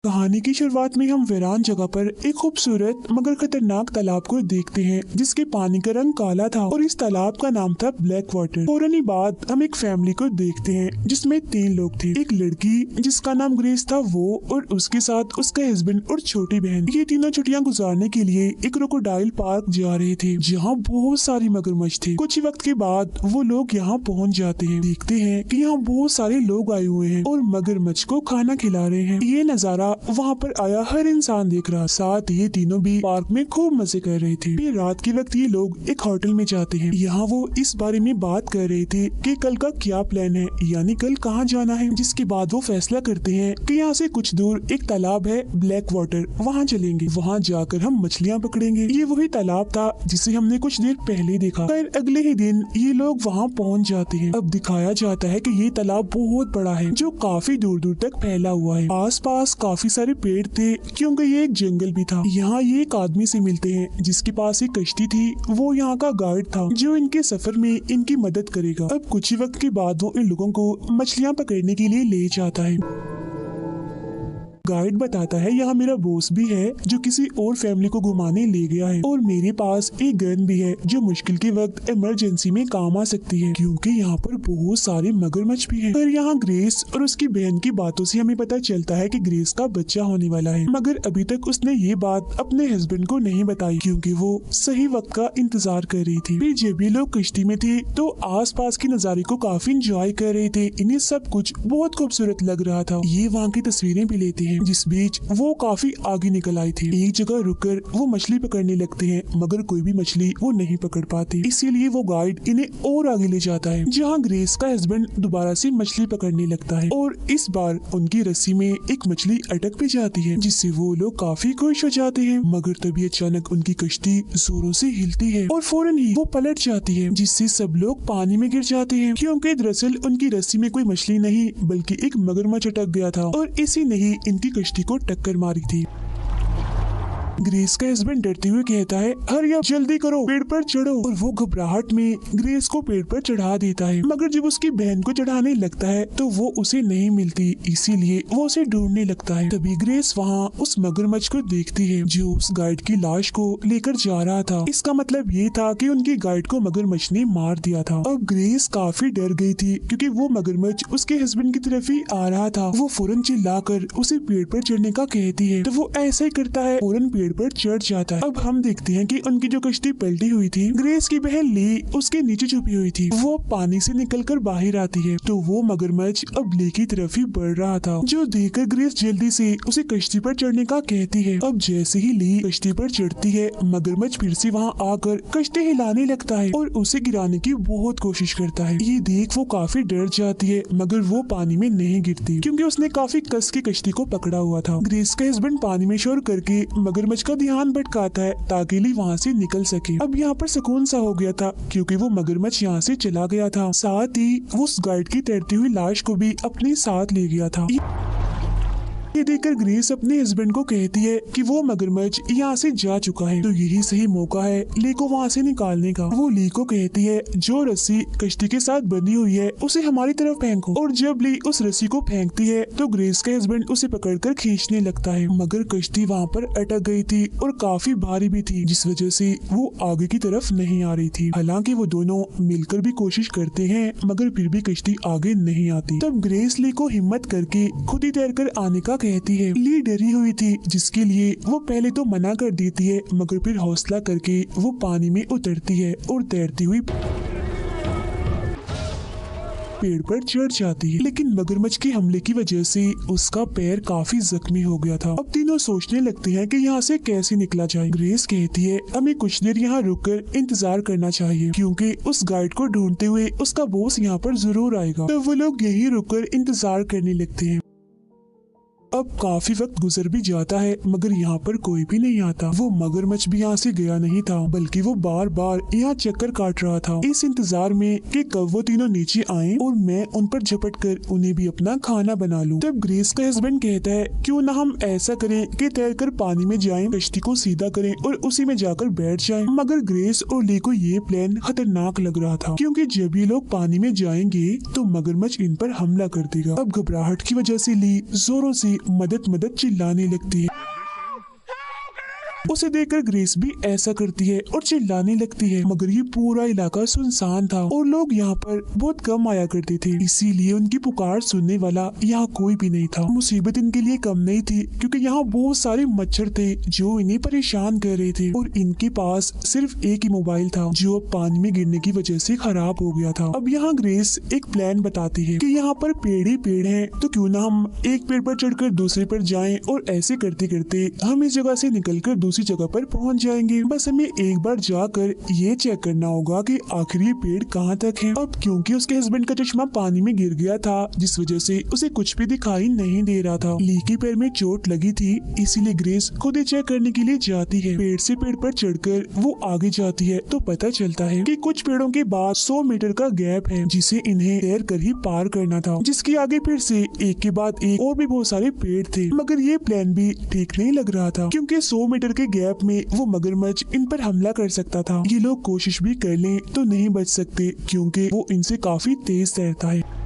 कहानी की शुरुआत में हम वीरान जगह पर एक खूबसूरत मगर खतरनाक तालाब को देखते हैं जिसके पानी का रंग काला था और इस तालाब का नाम था ब्लैक वाटर। फौरन ही बाद हम एक फैमिली को देखते हैं जिसमें 3 लोग थे। एक लड़की जिसका नाम ग्रेस था वो और उसके साथ उसका हस्बैंड और छोटी बहन। ये तीनों छुट्टियां गुजारने के लिए एक क्रोकोडाइल पार्क जा रहे थे जहाँ बहुत सारी मगरमच्छ थे। कुछ ही वक्त के बाद वो लोग यहाँ पहुँच जाते हैं। देखते हैं कि यहाँ बहुत सारे लोग आए हुए हैं और मगरमच्छ को खाना खिला रहे हैं। ये नजारा वहाँ पर आया हर इंसान देख रहा। साथ ये तीनों भी पार्क में खूब मजे कर रहे थे। फिर रात के वक्त ये लोग एक होटल में जाते हैं। यहाँ वो इस बारे में बात कर रहे थे कि कल का क्या प्लान है, यानी कल कहाँ जाना है। जिसके बाद वो फैसला करते हैं कि यहाँ से कुछ दूर एक तालाब है ब्लैक वाटर, वहाँ चलेंगे। वहाँ जाकर हम मछलियाँ पकड़ेंगे। ये वही तालाब था जिसे हमने कुछ देर पहले देखा। फिर अगले ही दिन ये लोग वहाँ पहुँच जाते हैं। अब दिखाया जाता है कि ये तालाब बहुत बड़ा है जो काफी दूर दूर तक फैला हुआ है। आस पास काफी सारे पेड़ थे क्योंकि ये एक जंगल भी था। यहाँ ये एक आदमी से मिलते हैं जिसके पास एक कश्ती थी। वो यहाँ का गाइड था जो इनके सफर में इनकी मदद करेगा। अब कुछ ही वक्त के बाद वो इन लोगों को मछलियाँ पकड़ने के लिए ले जाता है। गाइड बताता है यहाँ मेरा बॉस भी है जो किसी और फैमिली को घुमाने ले गया है और मेरे पास एक गन भी है जो मुश्किल के वक्त इमरजेंसी में काम आ सकती है क्योंकि यहाँ पर बहुत सारे मगरमच्छ भी हैं। पर यहाँ ग्रेस और उसकी बहन की बातों से हमें पता चलता है कि ग्रेस का बच्चा होने वाला है, मगर अभी तक उसने ये बात अपने हस्बैंड को नहीं बताई क्योंकि वो सही वक्त का इंतजार कर रही थी। फिर जब ये लोग कश्ती में थे तो आस पास के नजारे को काफी इंजॉय कर रहे थे। इन्हें सब कुछ बहुत खूबसूरत लग रहा था। ये वहाँ की तस्वीरें भी लेते हैं। जिस बीच वो काफी आगे निकल आई थी। एक जगह रुककर वो मछली पकड़ने लगते हैं मगर कोई भी मछली वो नहीं पकड़ पाती। इसीलिए वो गाइड इन्हें और आगे ले जाता है जहाँ ग्रेस का हस्बैंड दोबारा से मछली पकड़ने लगता है और इस बार उनकी रस्सी में एक मछली अटक भी जाती है जिससे वो लोग काफी खुश हो जाते हैं। मगर तभी अचानक उनकी कश्ती जोरों से हिलती है और फौरन ही वो पलट जाती है जिससे सब लोग पानी में गिर जाते हैं क्योंकि दरअसल उनकी रस्सी में कोई मछली नहीं बल्कि एक मगरमच्छ अटक गया था और इसी ने ही इनकी कश्ती को टक्कर मारी थी। ग्रेस का हस्बैंड डरते हुए कहता है हरिया जल्दी करो, पेड़ पर चढ़ो, और वो घबराहट में ग्रेस को पेड़ पर चढ़ा देता है। मगर जब उसकी बहन को चढ़ाने लगता है तो वो उसे नहीं मिलती, इसीलिए वो उसे ढूंढने लगता है। तभी ग्रेस वहाँ उस मगरमच्छ को देखती है जो उस गाइड की लाश को लेकर जा रहा था। इसका मतलब ये था कि उनकी गाइड को मगरमच्छ ने मार दिया था। अब ग्रेस काफी डर गई थी क्योंकि वो मगरमच्छ उसके हस्बैंड की तरफ ही आ रहा था। वो फौरन चिल्लाकर उसे पेड़ पर चढ़ने का कहती है तो वो ऐसा ही करता है, फौरन पेड़ पर चढ़ जाता है। अब हम देखते हैं कि उनकी जो कश्ती पलटी हुई थी, ग्रेस की बहन ली उसके नीचे छुपी हुई थी। वो पानी से निकलकर बाहर आती है तो वो मगरमच्छ अब ली की तरफ ही बढ़ रहा था, जो देखकर ग्रेस जल्दी से उसे कश्ती पर चढ़ने का कहती है। अब जैसे ही ली कश्ती पर चढ़ती है, मगरमच्छ फिर से वहाँ आकर कश्ती हिलाने लगता है और उसे गिराने की बहुत कोशिश करता है। ये देख वो काफी डर जाती है मगर वो पानी में नहीं गिरती क्योंकि उसने काफी कस के कश्ती को पकड़ा हुआ था। ग्रेस का हस्बैंड पानी में शोर करके मगरमच्छ का ध्यान भटकाता है ताकि ली वहाँ से निकल सके। अब यहाँ पर सुकून सा हो गया था क्योंकि वो मगरमच्छ यहाँ से चला गया था। साथ ही वो उस गाइड की तैरती हुई लाश को भी अपने साथ ले गया था। ये देखकर ग्रेस अपने हस्बैंड को कहती है कि वो मगरमच्छ यहाँ से जा चुका है तो यही सही मौका है ली को वहाँ से निकालने का। वो ली को कहती है जो रस्सी कश्ती के साथ बंधी हुई है उसे हमारी तरफ फेंको, और जब ली उस रस्सी को फेंकती है तो ग्रेस का हस्बैंड उसे पकड़कर खींचने लगता है मगर कश्ती वहाँ पर अटक गई थी और काफी भारी भी थी जिस वजह से वो आगे की तरफ नहीं आ रही थी। हालांकि वो दोनों मिलकर भी कोशिश करते हैं मगर फिर भी कश्ती आगे नहीं आती। तब ग्रेस ली को हिम्मत करके खुद ही तैरकर आने का कहती है। ली डरी हुई थी जिसके लिए वो पहले तो मना कर देती है मगर फिर हौसला करके वो पानी में उतरती है और तैरती हुई पेड़ पर चढ़ जाती है। लेकिन मगरमच्छ के हमले की वजह से उसका पैर काफी जख्मी हो गया था। अब तीनों सोचने लगते हैं कि यहाँ से कैसे निकला जाए। ग्रेस कहती है हमें कुछ देर यहाँ रुककर इंतजार करना चाहिए क्योंकि उस गाइड को ढूंढते हुए उसका बॉस यहाँ पर जरूर आएगा। तो वो लोग यही रुककर इंतजार करने लगते हैं। अब काफी वक्त गुजर भी जाता है मगर यहाँ पर कोई भी नहीं आता। वो मगरमच्छ भी यहाँ से गया नहीं था बल्कि वो बार बार यहाँ चक्कर काट रहा था इस इंतजार में कि कब वो तीनों नीचे आए और मैं उन पर झपट कर उन्हें भी अपना खाना बना लूं। तब ग्रेस का हस्बैंड कहता है क्यों ना हम ऐसा करें कि तैरकर पानी में जाएं, कश्ती को सीधा करें और उसी में जाकर बैठ जाएं। मगर ग्रेस और ली को ये प्लान खतरनाक लग रहा था क्योंकि जब ये लोग पानी में जाएंगे तो मगरमच्छ इन पर हमला कर देगा। अब घबराहट की वजह से ली जोरों से मदद मदद चिल्लाने लगती है। उसे देखकर ग्रेस भी ऐसा करती है और चिल्लाने लगती है, मगर ये पूरा इलाका सुनसान था और लोग यहाँ पर बहुत कम आया करते थे, इसीलिए उनकी पुकार सुनने वाला यहाँ कोई भी नहीं था। मुसीबत इनके लिए कम नहीं थी क्योंकि यहाँ बहुत सारे मच्छर थे जो इन्हें परेशान कर रहे थे और इनके पास सिर्फ एक ही मोबाइल था जो अब पानी में गिरने की वजह से खराब हो गया था। अब यहाँ ग्रेस एक प्लान बताती है कि यहाँ पर पेड़ ही पेड़ हैं, तो क्यों ना हम एक पेड़ पर चढ़कर दूसरे पर जाएं और ऐसे करते करते हम इस जगह से निकलकर दूसरी जगह पर पहुंच जाएंगे। बस हमें एक बार जाकर ये चेक करना होगा कि आखिर ये पेड़ कहाँ तक है। अब क्योंकि उसके हस्बैंड का चश्मा पानी में गिर गया था जिस वजह से उसे कुछ भी दिखाई नहीं दे रहा था। ली के पैर में चोट लगी थी, इसीलिए ग्रेस खुद ही चेक करने के लिए जाती है। पेड़ से पेड़ पर चढ़कर वो आगे जाती है तो पता चलता है कि कुछ पेड़ों के बाद 100 मीटर का गैप है जिसे इन्हें तैर कर ही पार करना था, जिसके आगे फिर से एक के बाद एक और भी बहुत सारे पेड़ थे। मगर ये प्लान भी ठीक नहीं लग रहा था क्योंकि 100 मीटर के गैप में वो मगरमच्छ इन पर हमला कर सकता था। ये लोग कोशिश भी कर लें तो नहीं बच सकते क्योंकि वो इनसे काफी तेज तैरता है।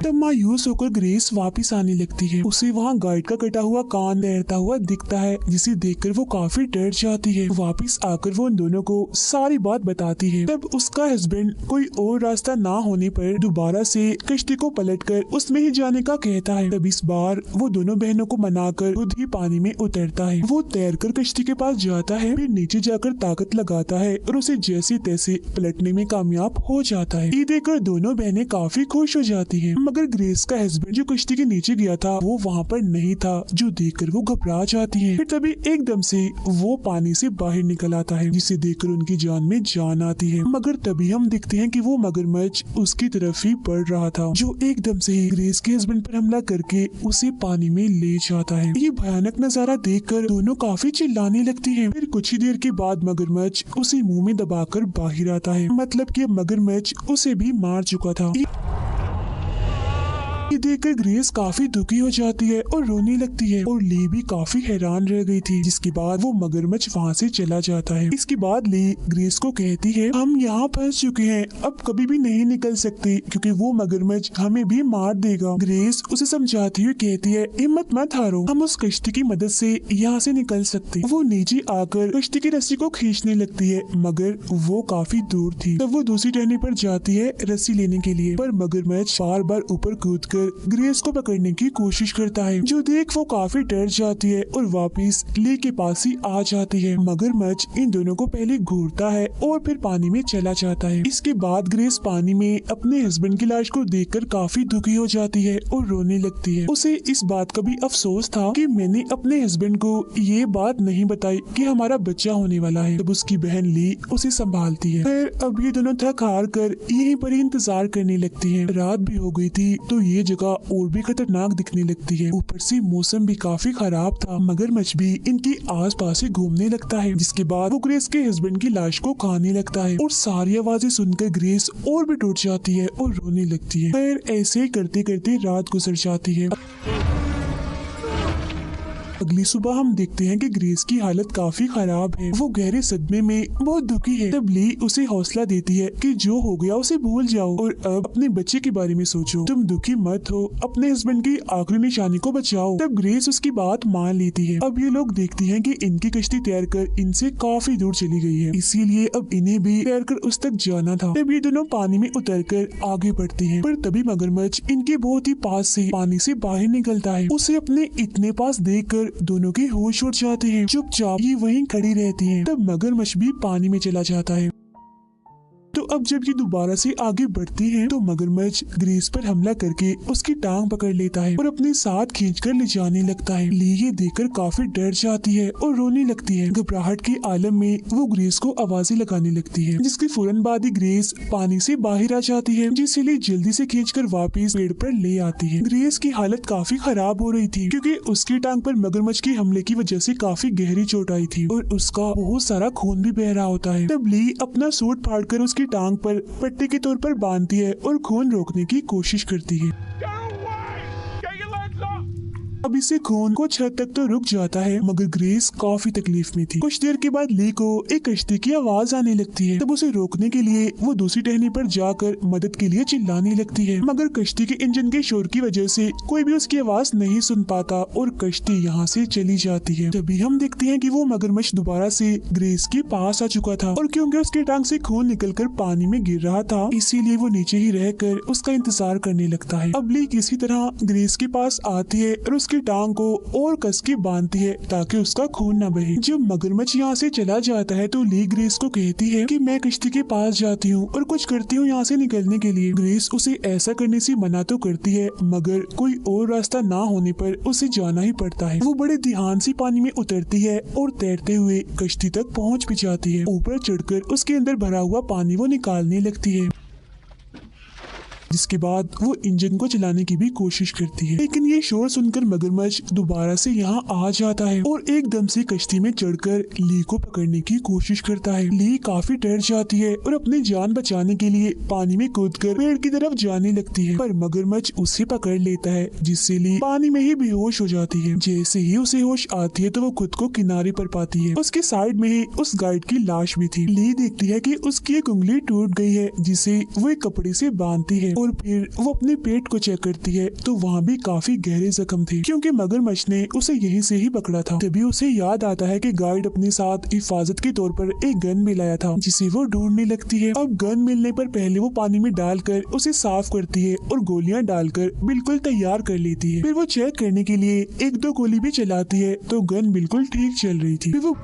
तब मायूस होकर ग्रेस वापस आने लगती है। उसे वहाँ गाइड का कटा हुआ कान तैरता हुआ दिखता है जिसे देखकर वो काफी डर जाती है। वापस आकर वो उन दोनों को सारी बात बताती है। तब उसका हस्बैंड कोई और रास्ता ना होने पर दोबारा से कश्ती को पलटकर उसमें ही जाने का कहता है। तब इस बार वो दोनों बहनों को मनाकर खुद ही पानी में उतरता है। वो तैरकर कश्ती के पास जाता है, फिर नीचे जाकर ताकत लगाता है और उसे जैसे तैसे पलटने में कामयाब हो जाता है। ये देखकर दोनों बहनें काफी खुश हो जाती है, मगर ग्रेस का हस्बैंड जो कश्ती के नीचे गया था वो वहाँ पर नहीं था, जो देखकर वो घबरा जाती है। फिर तभी एकदम से वो पानी से बाहर निकल आता है जिसे देखकर उनकी जान में जान आती है। मगर तभी हम देखते हैं कि वो मगरमच्छ उसकी तरफ ही बढ़ रहा था, जो एकदम से ही ग्रेस के हस्बैंड पर हमला करके उसे पानी में ले जाता है। ये भयानक नजारा देखकर दोनों काफी चिल्लाने लगती हैं। फिर कुछ ही देर के बाद मगरमच्छ उसे मुंह में दबाकर बाहर आता है, मतलब कि मगरमच्छ उसे भी मार चुका था। ये देखकर ग्रेस काफी दुखी हो जाती है और रोने लगती है और ली भी काफी हैरान रह गई थी, जिसके बाद वो मगरमच्छ वहाँ से चला जाता है। इसके बाद ली ग्रेस को कहती है, हम यहाँ फंस चुके हैं, अब कभी भी नहीं निकल सकते क्योंकि वो मगरमच्छ हमें भी मार देगा। ग्रेस उसे समझाती हुई कहती है, हिम्मत मत हारो, हम उस कश्ती की मदद से यहाँ से निकल सकते। वो नीचे आकर कश्ती की रस्सी को खींचने लगती है, मगर वो काफी दूर थी। तब वो दूसरी टहनी पर जाती है रस्सी लेने के लिए, पर मगरमच्छ बार बार ऊपर कूदकर ग्रेस को पकड़ने की कोशिश करता है, जो देख वो काफी डर जाती है और वापस ली के पास ही आ जाती है। मगरमच्छ इन दोनों को पहले घूरता है और फिर पानी में चला जाता है। इसके बाद ग्रेस पानी में अपने हस्बैंड की लाश को देखकर काफी दुखी हो जाती है और रोने लगती है। उसे इस बात का भी अफसोस था कि मैंने अपने हस्बैंड को ये बात नहीं बताई कि हमारा बच्चा होने वाला है। तब उसकी बहन ली उसे संभालती है। फिर अब ये दोनों थक हार कर यहीं पर ही इंतजार करने लगती है। रात भी हो गई थी तो ये जगह और भी खतरनाक दिखने लगती है। ऊपर से मौसम भी काफी खराब था। मगरमच्छ भी इनके आस पास ही घूमने लगता है, जिसके बाद वो ग्रेस के हस्बैंड की लाश को खाने लगता है और सारी आवाजें सुनकर ग्रेस और भी टूट जाती है और रोने लगती है। फिर ऐसे ही करते करते रात गुजर जाती है। अगली सुबह हम देखते हैं कि ग्रेस की हालत काफी खराब है। वो गहरे सदमे में बहुत दुखी है। तब ली उसे हौसला देती है कि जो हो गया उसे भूल जाओ और अब अपने बच्चे के बारे में सोचो। तुम दुखी मत हो, अपने हस्बैंड की आखिरी निशानी को बचाओ। तब ग्रेस उसकी बात मान लेती है। अब ये लोग देखते हैं कि इनकी कश्ती तैरकर इनसे काफी दूर चली गई है, इसीलिए अब इन्हें भी तैरकर उस तक जाना था। तब ये दोनों पानी में उतरकर आगे बढ़ते हैं, पर तभी मगरमच्छ इनके बहुत ही पास से पानी से बाहर निकलता है। उसे अपने इतने पास देखकर दोनों के होश उड़ जाते हैं। चुपचाप ये वहीं खड़ी रहती हैं। तब मगरमच्छ भी पानी में चला जाता है। तो अब जब ये दोबारा से आगे बढ़ते हैं तो मगरमच्छ ग्रेस पर हमला करके उसकी टांग पकड़ लेता है और अपने साथ खींचकर ले जाने लगता है। ली ये देखकर काफी डर जाती है और रोने लगती है। घबराहट के आलम में वो ग्रेस को आवाजें लगाने लगती है, जिसके फौरन बाद ही ग्रेस पानी से बाहर आ जाती है, जिसे ली जल्दी से खींचकर वापस पेड़ पर ले आती है। ग्रेस की हालत काफी खराब हो रही थी क्योंकि उसकी टांग पर मगरमच्छ के हमले की वजह से काफी गहरी चोट आई थी और उसका बहुत सारा खून भी बह रहा होता है। तब ली अपना सूट फाड़कर उसकी टांग पर पट्टी के तौर पर बांधती है और खून रोकने की कोशिश करती है। अब इससे खून कुछ हद तक तो रुक जाता है, मगर ग्रेस काफी तकलीफ में थी। कुछ देर के बाद ली को एक कश्ती की आवाज आने लगती है। तब उसे रोकने के लिए वो दूसरी टहनी पर जाकर मदद के लिए चिल्लाने लगती है, मगर कश्ती के इंजन के शोर की वजह से कोई भी उसकी आवाज नहीं सुन पाता और कश्ती यहाँ से चली जाती है। तभी हम देखते हैं कि वो मगरमच्छ दोबारा से ग्रेस के पास आ चुका था और क्योंकि उसके टांग से खून निकलकर पानी में गिर रहा था, इसीलिए वो नीचे ही रहकर उसका इंतजार करने लगता है। अब ली किसी तरह ग्रेस के पास आती है और उसकी टांग को और कस के बांधती है ताकि उसका खून न बहे। जब मगरमच्छ यहाँ से चला जाता है तो ली ग्रेस को कहती है कि मैं कश्ती के पास जाती हूँ और कुछ करती हूँ यहाँ से निकलने के लिए। ग्रेस उसे ऐसा करने से मना तो करती है, मगर कोई और रास्ता ना होने पर उसे जाना ही पड़ता है। वो बड़े ध्यान से पानी में उतरती है और तैरते हुए कश्ती तक पहुँच भी जाती है। ऊपर चढ़कर उसके अंदर भरा हुआ पानी वो निकालने लगती है, जिसके बाद वो इंजन को चलाने की भी कोशिश करती है। लेकिन ये शोर सुनकर मगरमच्छ दोबारा से यहाँ आ जाता है और एकदम से कश्ती में चढ़कर ली को पकड़ने की कोशिश करता है। ली काफी डर जाती है और अपनी जान बचाने के लिए पानी में कूदकर पेड़ की तरफ जाने लगती है, पर मगरमच्छ उसे पकड़ लेता है, जिससे ली पानी में ही बेहोश हो जाती है। जैसे ही उसे होश आती है तो वो खुद को किनारे पर पाती है। उसके साइड में ही उस गाइड की लाश भी थी। ली देखती है कि उसकी एक उंगली टूट गई है, जिसे वो एक कपड़े से बांधती है और फिर वो अपने पेट को चेक करती है तो वहाँ भी काफी गहरे जख्म थे, क्योंकि मगरमच्छ ने उसे यहीं से ही पकड़ा था। तभी उसे याद आता है कि गाइड अपने साथ हिफाजत के तौर पर एक गन भी लाया था, जिसे वो ढूंढने लगती है। अब गन मिलने पर पहले वो पानी में डालकर उसे साफ करती है और गोलियां डालकर बिल्कुल तैयार कर लेती है। फिर वो चेक करने के लिए एक दो गोली भी चलाती है तो गन बिल्कुल ठीक चल रही थी। फिर वो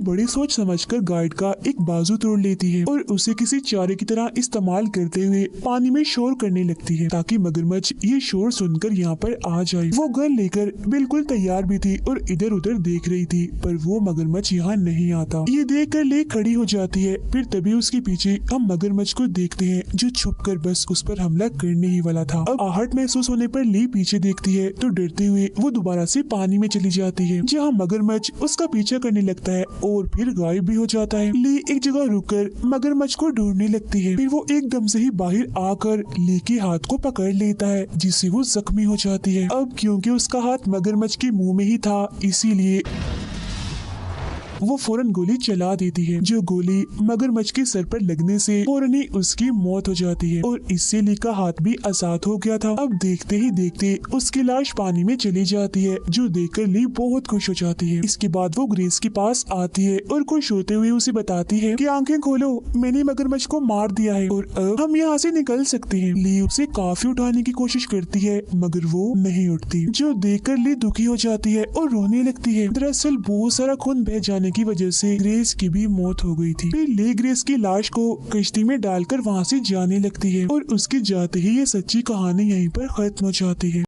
बड़ी सोच समझकर गाइड का एक बाजू तोड़ लेती है और उसे किसी चारे की तरह इस्तेमाल करते हुए पानी में शोर करने लगती है ताकि मगरमच्छ ये शोर सुनकर यहाँ पर आ जाए। वो गन लेकर बिल्कुल तैयार भी थी और इधर उधर देख रही थी, पर वो मगरमच्छ यहाँ नहीं आता। ये देखकर ले खड़ी हो जाती है। फिर तभी उसके पीछे हम मगरमच्छ को देखते हैं जो छुपकर बस उस पर हमला करने ही वाला था। अब आहट महसूस होने पर ली पीछे देखती है तो डरते हुए वो दोबारा से पानी में चली जाती है, जहाँ मगरमच्छ उसका पीछा करने लगता है और फिर गायब भी हो जाता है। ली एक जगह रुककर मगरमच्छ को ढूंढने लगती है। फिर वो एकदम से ही बाहर आकर ली के हाथ को पकड़ लेता है, जिससे वो जख्मी हो जाती है। अब क्योंकि उसका हाथ मगरमच्छ के मुंह में ही था, इसीलिए वो फौरन गोली चला देती है, जो गोली मगरमच्छ के सर पर लगने से फौरन ही उसकी मौत हो जाती है और इससे ली का हाथ भी आजाद हो गया था। अब देखते ही देखते उसकी लाश पानी में चली जाती है, जो देखकर ली बहुत खुश हो जाती है। इसके बाद वो ग्रेस के पास आती है और खुश होते हुए उसे बताती है कि आंखें खोलो, मैंने मगरमच्छ को मार दिया है और अब हम यहाँ से निकल सकते हैं। ली उसे काफी उठाने की कोशिश करती है, मगर वो नहीं उठती, जो देखकर ली दुखी हो जाती है और रोने लगती है। दरअसल बहुत सारा खून बह जाने की वजह से ग्रेस की भी मौत हो गई थी। फिर ली ग्रेस की लाश को कश्ती में डालकर वहाँ से जाने लगती है और उसके जाते ही ये सच्ची कहानी यहीं पर खत्म हो जाती है।